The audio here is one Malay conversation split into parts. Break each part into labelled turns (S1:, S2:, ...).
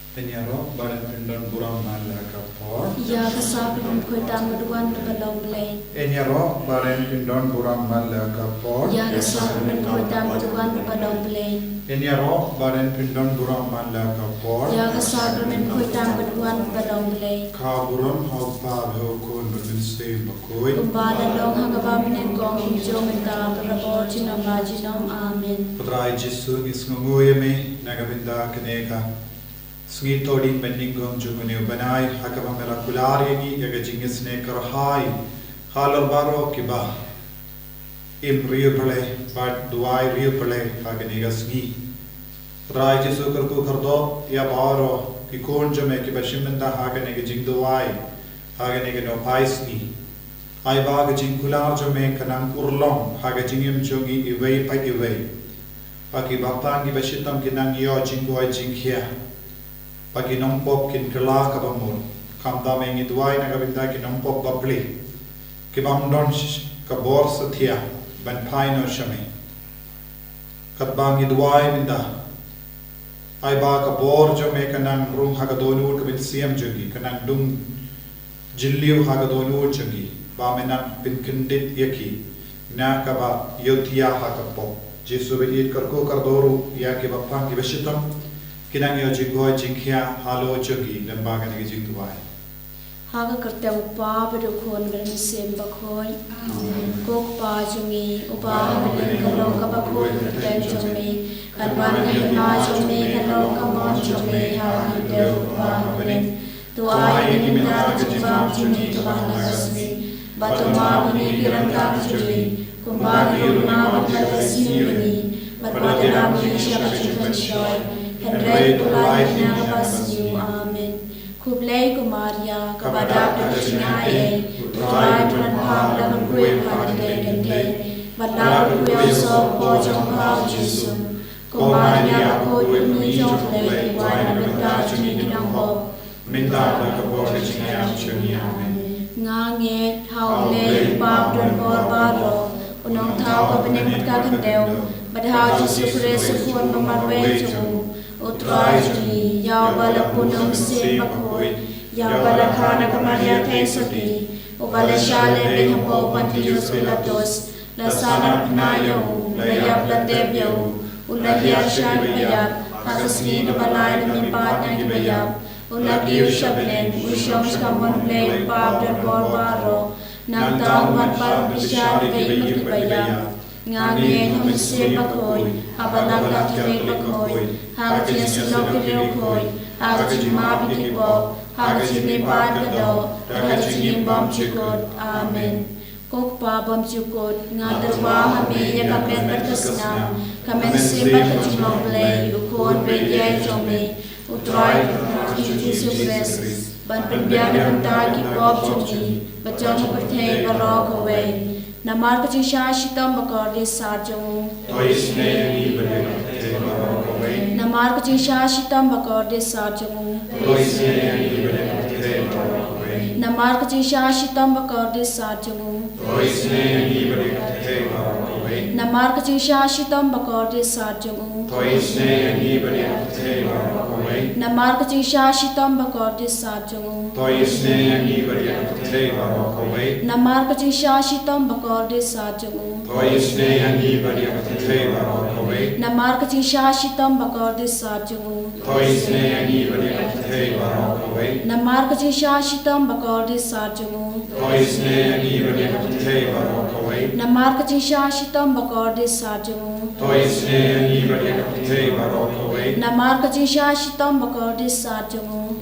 S1: Penyaro badan pindon burang mala kapor.
S2: Ya kasab ng kota maduan na balong blay.
S1: Penyaro badan pindon burang mala kapor.
S2: Ya kasab ng kota maduan na balong blay.
S1: Penyaro badan pindon burang mala kapor.
S2: Ya kasab ng kota maduan na balong blay.
S1: Kaburon haupa hukun berbenste bakoy.
S2: Kumbada dong hagabam ng gong hijong ita parabor jinama jinom amen.
S1: Putra Jesu isngunguye me nagabinda keneka. Sungi toding bending gom jungune banai hakaba miraculari ni yaga jingisne karhai halor baro kiba im rio pale but duai rio pale hagane gasgi rai Jesu karku kardo ya baro ki kon jame ki bashimenda hagane ge jing duai hagane ge no paisni ai ba ge jing kular jame kanang urlong haga jingim jongi iwei pa iwei paki bapang ki bashitam kinang yo jingwai jingkhia pagi nompop kin kela kabamur kam dame ngi duai na kabinda ki nompop babli ki bamdon kabor sathia ban phaino shame kat bangi duai minda ai ba kabor jo me kanang rum haga donur kabin siam jogi kanang dum jilliu haga donur jogi ba menak bin kindit yaki na kaba yotia hakapo Jesu be it karko kardoru ya ki bapang ki beshitam kinang yo jingoi jingkhia halo jogi lembaga ni jing tuai
S2: Haga kerta upa berukun bermisim bakoi kok pa jungi upa berdeng kalau kabakoi berden jungi kanwan kena jungi kalau kamon jungi haga kerta upa berdeng tuai ini minta jibam jungi tuan nagasmi batu ma ini kirangkang jungi kumbang rumah berkasi ini berpada kami siapa juga shoy Henry tulai na kapasiyo, amen. Kublay ko Maria, kabadap na singaye, tulay tulanpang laman kuya panagay-gantay, matlaw kuya so po jong kao Jesu. Ko Maria ko tunijong play, iway na benda chuniginang ho, minta na kabor na sinayang chuni, amen. Ngangit, haulay, pabdon por baro, unong tao ka pinagmat kagandew, badhaw Jesu Kristo puan mamarway jong Utrai juni, yau bala punong se bakoi, yau bala kana kamaria tesoti, ubala shale bin hapo pantios pilatos, lasana pnayo, layap latebyo, ulahya shan bayap, hakasni na balay na mipat na gibayap, ulagiw shablen, usyong skamon play pab dan borbaro, nagtaong matpar bisyan kay magibayap. Ngangin hamse bakoi, habanang nakimay bakoi, hagati silong kirokoi, hagati mabi kipo, hagati nipan kado, hagati nimbam chukot, amen. Kok bam chukot, ngadarwa hami ya kamen berkasnam, kamen simba kajimong play, ukon bedyay jomi, utray Jesu Christ, ban penbiak na pentar kipop chuni, bacong pertay barok away. Namar kacing syashitam bakar di sarjung. Namar kacing syashitam bakar di sarjung. Namar kacing syashitam bakar di sarjung. Namar kacing syashitam bakar di sarjung. Namar kacing syashitam bakar di sarjung. Namar kacing syashitam bakar di sarjung. Namar kacing syashitam bakar di sarjung. Namar kacing syashitam bakar di sarjung. Namar kacing syashitam bakar di sarjung. Namar kacing syashitam bakar di sarjung.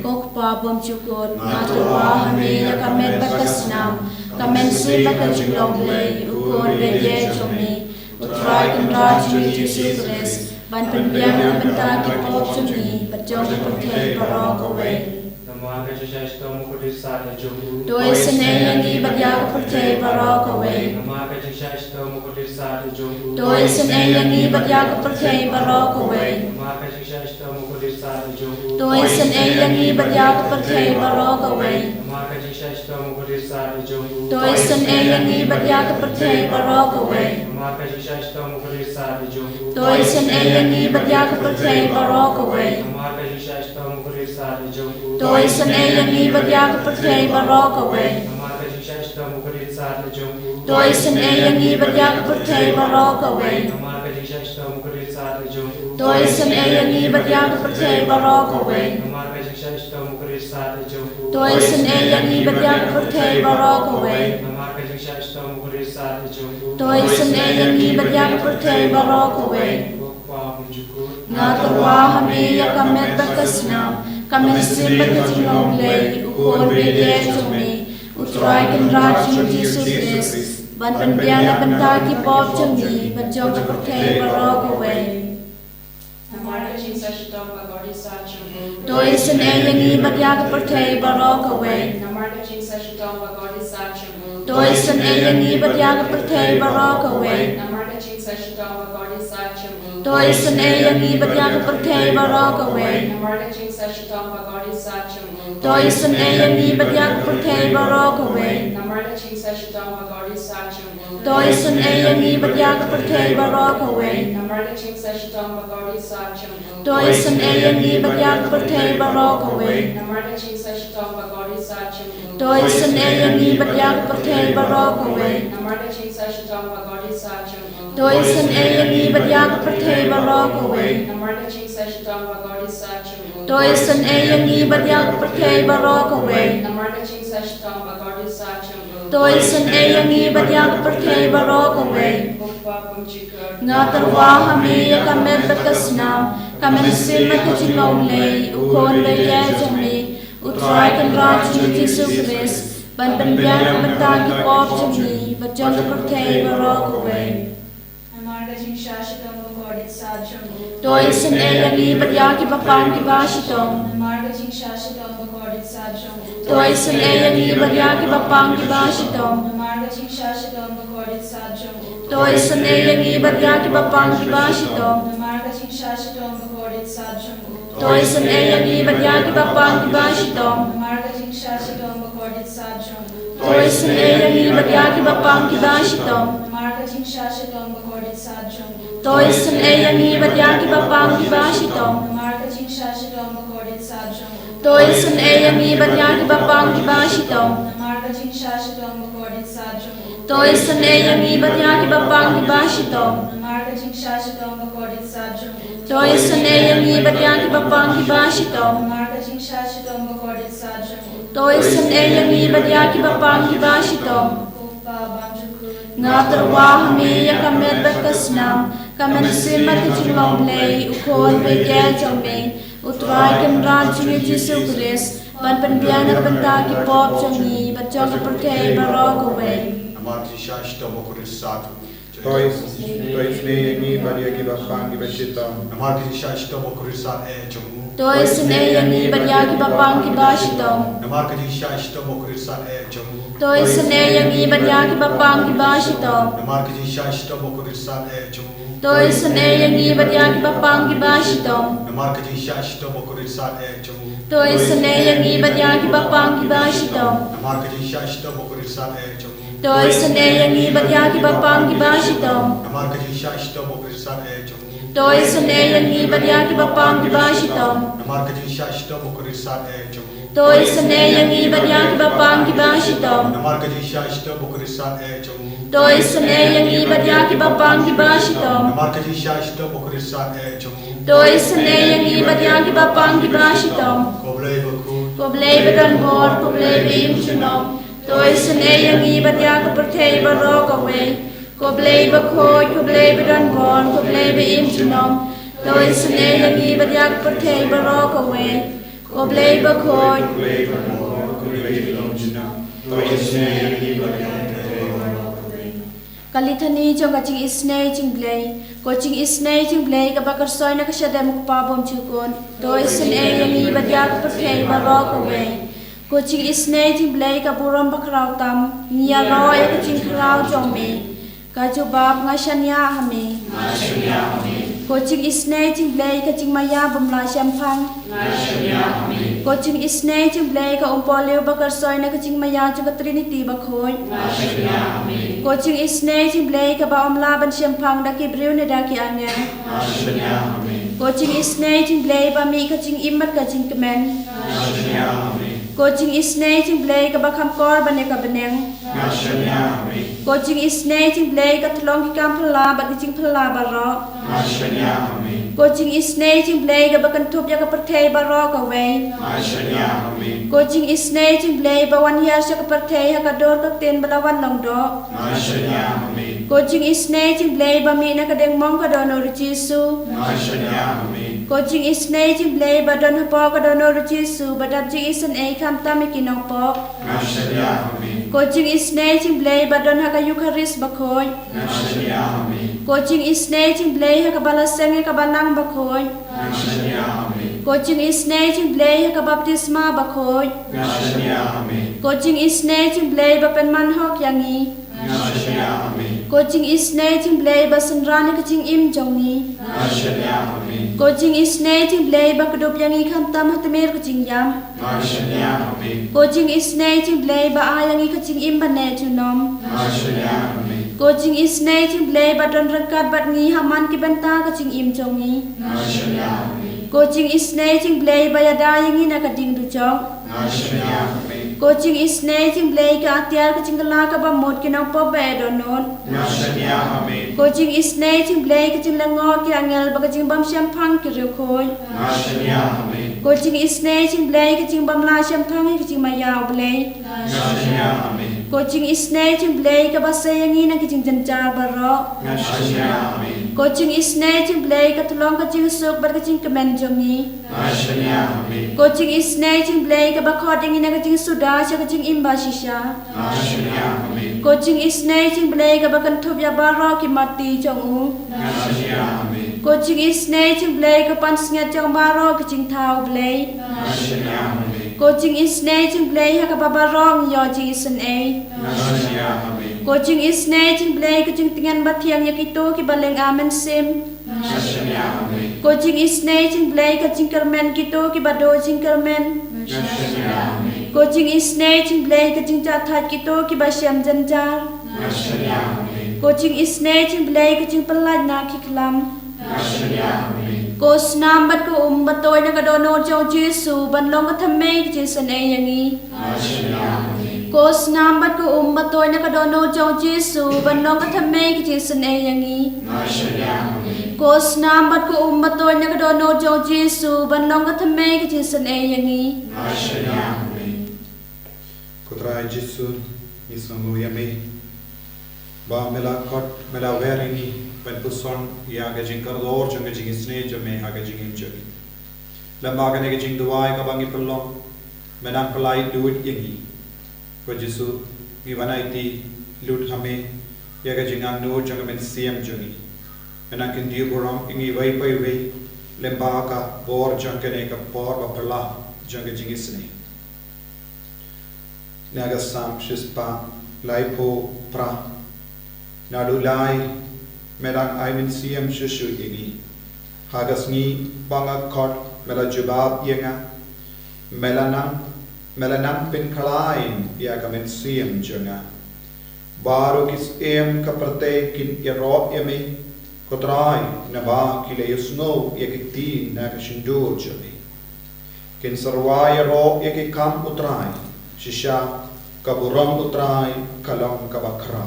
S2: Kok pabom cukut ngatuwa hami na kamen bakasnam kamen sipa kajulong lay ukon bedye chumni utray kundra chumi Jesu Christ ban penbiang na benta kipop chumi bajong putay parok away. Doi seneyangi bagya kapurtay barok away. Doi seneyangi bagya kapurtay barok away. Doi seneyangi bagya kapurtay barok away. Doi seneyangi bagya kapurtay barok away. Toi sen eyangi badyak perthei barok away. Toi sen eyangi badyak perthei barok away. Toi sen eyangi badyak perthei barok away. Toi sen eyangi badyak perthei barok away. Toi sen eyangi badyak perthei barok away. Toi sen eyangi badyak perthei barok away. Ngatarwa hami ya kamet bakasna, kamet simba kajinong lay, ukol bege jumi, utray kan rajin Jesus Christ, ban panbiana bantaki pop jumi, bajong perthei barok away. Toi sen eyangi badyak perthei barok away. Toi sen eyangi badyak perthei barok away. Toi sen eyangi badyak perthei barok away. Toi sen eyangi badyak perthei barok away. Toi sen eyangi badyak perthei barok away. Toi sen eyangi badyak perthei barok away. Toi sen eyangi badyak perthei barok away. Toi sen eyangi badyak perthei barok away. Toi sen eyangi badyak perthei barok away. Toi sen eyangi badyak perthei barok away. Ngatarwa hami ya kamet bakasna, kamet simma kajinong lay, ukon bege jumi, utray kan rajin Jesus Christ, ban panbiana bantaki pop jumi, bajong perthei barok away. Toi sen eyangi badyaki bapangi bashitong. Toi sen eyangi badyaki bapangi bashitong. Toi sen eyangi badyaki bapangi bashitong. Toi sen eyangi badyaki bapangi bashitong. Toi sen eyangi badyaki bapangi bashitong. Toi sen eyangi badyaki bapangi bashitong. Toi sen eyangi badyaki bapangi bashitong. Toi sen eyangi badyaki bapangi bashitong. Toi sen eyangi badyaki bapangi bashitong. Toi sen eyangi badyaki bapangi bashitong. Ngatarwa hami ya kamet bakasna, kamet simma kajinong lay, ukol bege jumi, utray kan rajin Jesus Christ, ban panbiana bantaki pop jumi, bajong perthei barok away.
S1: Toi sen eyangi badyaki bapangi bashitong.
S2: Toi sen eyangi badyaki bapangi bashitong. Toi sen eyangi badyaki bapangi bashitong. Toi sen eyangi badyaki bapangi bashitong. Toi sen eyangi badyaki bapangi bashitong. Toi sen eyangi badyaki bapangi bashitong. Toi sen eyangi badyaki bapangi bashitong. Toi sen eyangi badyaki bapangi bashitong. Toi sen eyangi badyaki bapangi bashitong. Toi sen eyangi badyaki bapangi bashitong. Koblei bedan bor, koblei beim chunom. Toi sen eyangi badyaki perthei barok away. Koblei bakhoi, koblei bedan bor, koblei beim chunom. Toi sen eyangi badyak perthei barok away. Koblei bakhoi. Kalithani jong kaching isnei ching blei, coaching isnei ching blei kabakar soy na kasyade mukpabom chukon. Toi sen eyangi badyak perthei barok away. Coaching isnei ching blei kaburam bakraw tam, niya roy kaching kraw jong me. Kajubab ngashanya hame. Coaching isnei ching blei kaching maya bumla shampang. Coaching isnei jing blay ka umpolio bakar soy na kaching maya jing trinity bakhoy. Coaching isnei jing blay ka ba omla ban siampang daki briu ne daki angel. Coaching isnei jing blay ba mi kaching imat kaching kemen. Coaching isnei jing blay ka ba khamkor ban ka beneng. Coaching isnei jing blay ka thlong ki kam phla ba kaching phla ba ro. Coaching isnei jing blay ka ba kan thup ya ka perthei ba ro ka wei. Coaching isnei jing blay ba wan hiar sa ka perthei ha ka dor ka ten ba lawan long do. Coaching isnei jing blay ba mi na ka deng mong ka do no Jesu. Coaching isnei jing blay ba don ha po ka do no Jesu ba dab Jingisynei kham ta mi kinong po. Coaching isnei jing blay ba don ha ka Eucharist ba khoi. Coaching isnei jing blay ha ka balaseng ka banang ba khoi. Coaching isnei jing blay ha ka baptisma ba khoi. Coaching isnei jing blay ba pen man hok yangi. Coaching isnei jing blay ba sanrani ka jing im jongi. Coaching isnei jing blay ba kudup yangi kham tam hatmer ka jing yam. Coaching isnei jing blay ba ayangi ka jing im ba ne junom. Coaching isnei jing blay ba don rangkat bat ngi haman ki banta ka jing im jongi. Coaching isnei jing blay ba yada yangi na ka ding du jong. Coaching isnei jing blay ka atiar ka jing kala ka ba mod ki nang po ba donon. Coaching isnei jing blay ka jing lango ki angel ba ka jing bam siam phang ki riu khoi. Coaching isnei jing blay ka jing bam la siam phang ki jing mayaw blay. Coaching isnei jing blay ka ba sayangi na ki jing janjar ba ro. Coaching isnei jing blay ka tulong ka jing suk ba ka jing kemen jongi. Coaching isnei jing blay ka ba khot yangi na ka jing suda sa ka jing imba shisha. Coaching isnei jing blay ka ba kan thup ya ba ro ki mati jong u. Coaching isnei jing blay ka pan sngat jong ba ro ka jing thau blay. Coaching isnei jing blay ha ka ba ba rong yo Jingisynei. Coaching isnei jing blay ka jing tingan ba thiang ya ki to ki baleng amen sim. Coaching isnei jing blay ka jing kermen ki to ki ba do jing kermen. Coaching isnei jing blay ka jing cha that ki to ki ba siam janjar. Coaching isnei jing blay ka jing pelaj na ki klam. Coach nam bat ko batoi na ka do no jong Jesu ban long ka thamei ki Jingisynei yangi. Coach nam bat ko batoi na ka do no jong Jesu ban long ka thamei ki Jingisynei yangi. Coach nam bat ko batoi na ka do no jong Jesu ban long ka thamei ki Jingisynei yangi.
S1: Kutrai Jesu isomu yami ba mela kot mela verini pen puson ya ga jing kardor jang jing Jingisynei jame ha ga jing imjari lamba ga ne ga jing duai ka bangi pellong menang pelai duit yangi ko Jesu mi wanaiti lut hame ya ga jing anu jang men siam jangi menang kin diu borong ingi vai pai vai lamba ka bor jang ne ka por ba pela jang Jingisynei naga sam shispa laipo pra nadu lai merang aimin siam shushu yegi hagas ngi banga kot mela jubab yenga melanang pin kalain ya kamen siam jonga baru kis em kaparte kin ero yemi kotrai naba kile yusno yekiti na kashindur jami kin sarwai ro yeki kam utrai shisha kaburam utrai kalong kabakra.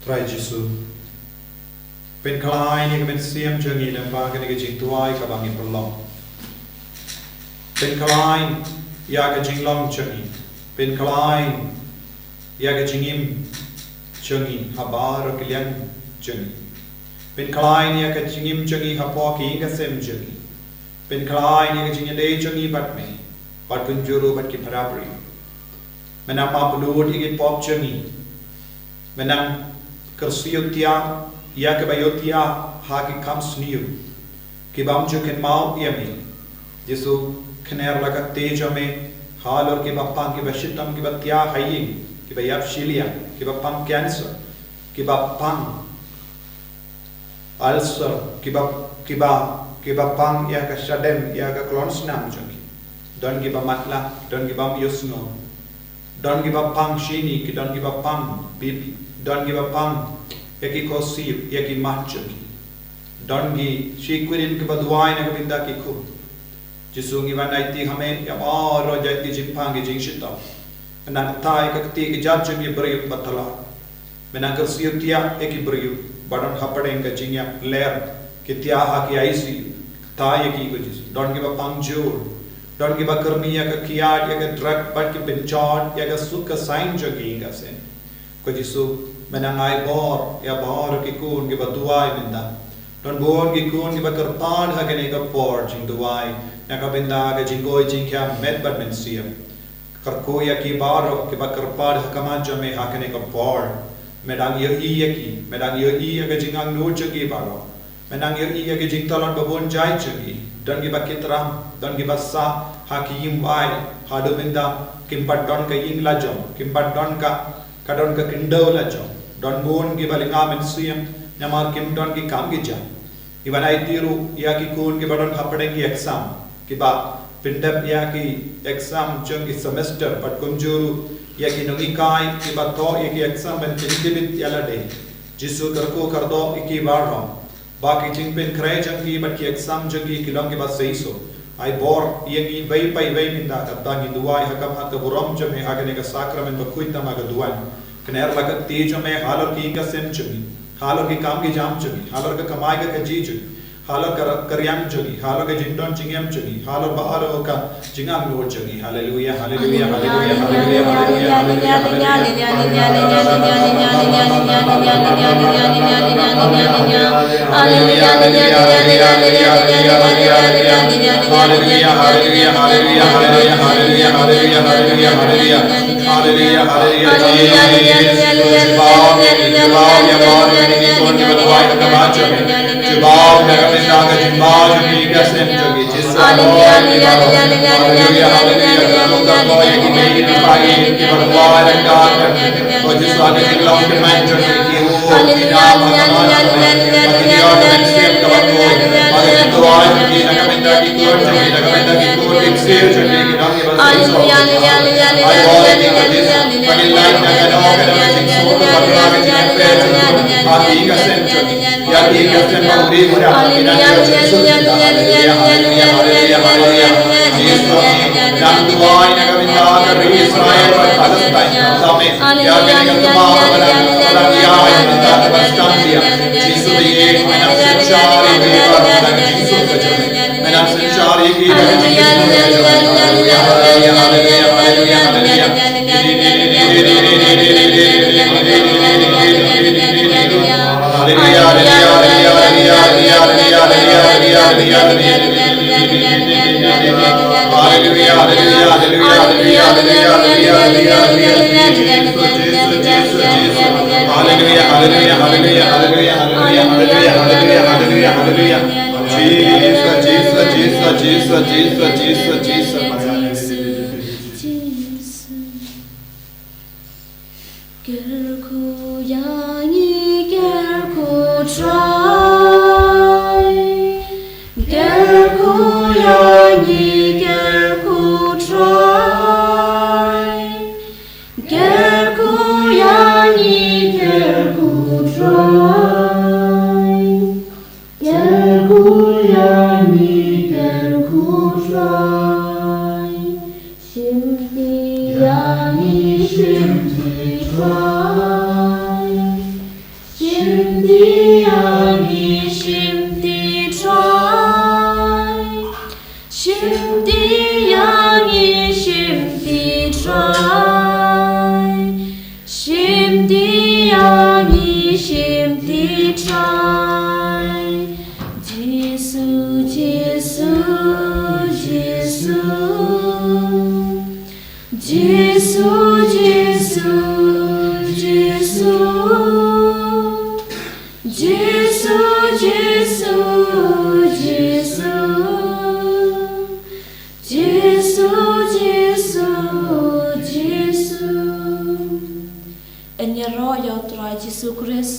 S1: Try Jesu pen kalai ni kamen siam jangi lamba ka ni jing tuai ka bangi perlong pen kalai ya ka jing long jangi pen kalai ya ka jingim jangi habar kilian jangi pen kalai ni ya ka jingim jangi hapo ki ka sem jangi pen kalai ni ka jing dei jangi bat me bat kunjuru bat ki parabri menang papulud igit pop jangi menang kersiutia ya ke bayotia ha ki kam sniu ki bamju ken mau yami Jesu kner la ka teja me halor ki bapang ki bashitam ki batya hayi ki bayap shilia ki bapang cancer ki bapang ulcer kiba pang ya ka shadem ya ka klonsnam jungi don giba matla don giba yusno don giba pang shini ki don giba pang bibi don giba pang ya ki kosi ya ki matchungi don gi shikurin kiba duai na kabinda ki ku jisungi wanaiti hame ya ro jati jimpang gi jingshita na tai ka ti ki jajungi bari batala mena ka siutia ya ki bari badon hapade ka jingya ler ki tia ha ki aisi tai ki ko jis don giba pang jur don giba karmiya ka kiat ya ka drug pat ki benchot ya ka sukka sign jogi ka sen ko jisu menangai bor ya bor ki kun giba duai minda don bon ki kun giba karpan ha kene ka por jing duai na ka benda ka jingoi jingkya med bad men sia karko ya ki baro ki ba karpad ha kama jame ha kene ka por medang yo i ya ki medang yo i ya ka jingang no jogi baro menang yo i ya ka jing talon babon jai jogi don giba kitram don giba sa ha ki yim bai ha do benda kimpat don ka ying la jom kimpat don ka kadon ka kindo la jom don bon giba linga men siam nyamar kim don ki kam gi jam ibanai tiru ya ki kun ki badon hapade ki exam ki ba pindap ya ki exam chung ki semester pat kumjuru ya ki nungi kai ki ba to ya ki exam ben tinibit yala de jisu karko kardo iki barro ba ki jing pen kray jang ki bat ki exam jang ki long ki ba seiso ai bor ya ki vai pai vai minda katta ki duai hakam hak buram jame agane ka sakramen ba kuita ma ga duan kner lagat te jame halor ki ka sem chumi halor ki kam ki jam chumi halor ka kamai ka ji chumi halor karyam chumi halor ka jindon chingyam chumi halor baharo ka jingam no chumi hallelujah hallelujah hallelujah hallelujah
S2: Jesu Christ